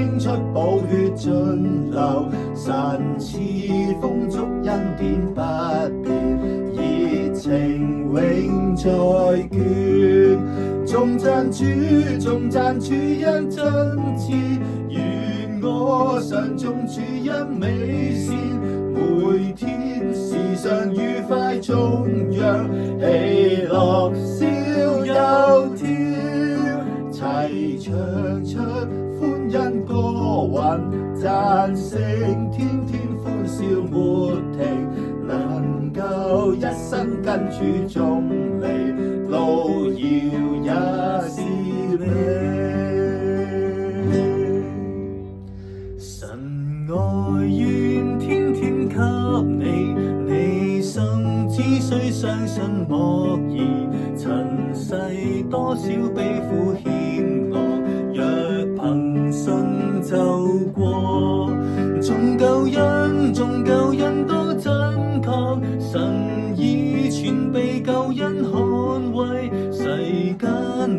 傾出寶血盡流，神賜豐足恩典不變，熱情永在眷。頌讚主，頌讚主恩真摯，願我常頌主恩美善，每天時常愉快頌揚，喜樂笑又跳，齊唱出歡欣歌韻，讚聲天天歡笑沒停，能夠一生跟主頌離，路遙也是美。神愛願天天給你，你生只需相信莫疑，塵世多少悲苦險惡，若憑信就過。眾救恩都真確，神已全備救恩捍衛，世間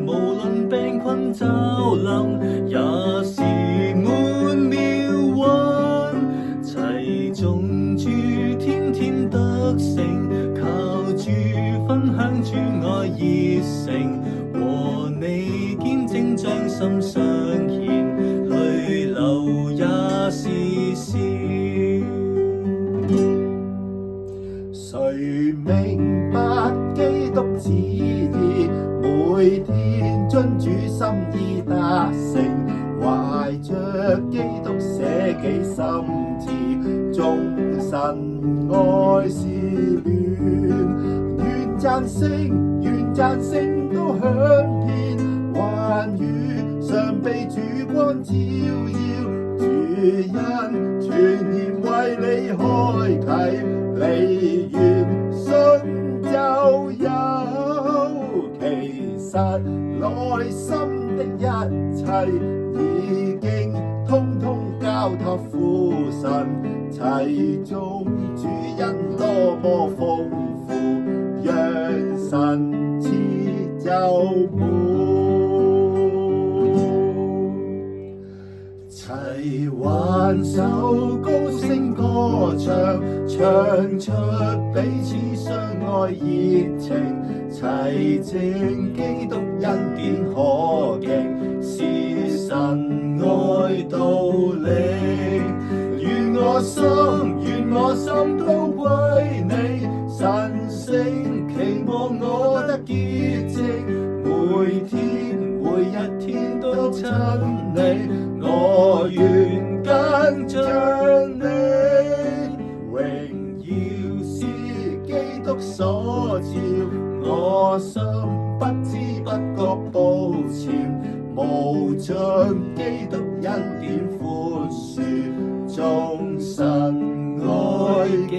無論病困驟臨，也是滿妙運，齊頌主天天得勝，靠主分享主愛熱誠，和你見證將心相獻，去留也是笑。誰明白基督旨意，每天遵主心意達成，懷着基督捨己心志，眾神愛是戀，願讚聲都響遍，寰宇常被主光照耀，主恩全然為你開啟，你願信就有，其實內心的一切已經通通交託父神，齊頌主恩多麼豐富，讓神賜就滿。齊挽手高聲歌唱，唱出彼此相愛熱情，齊證基督恩典可敬，是神愛道理。願我心都歸你，神聖期望我得潔淨，每天每一天都親你，我願更像你，榮耀是基督所照，我心不知不覺保潛，無盡基督恩典寬恕，眾神愛嘅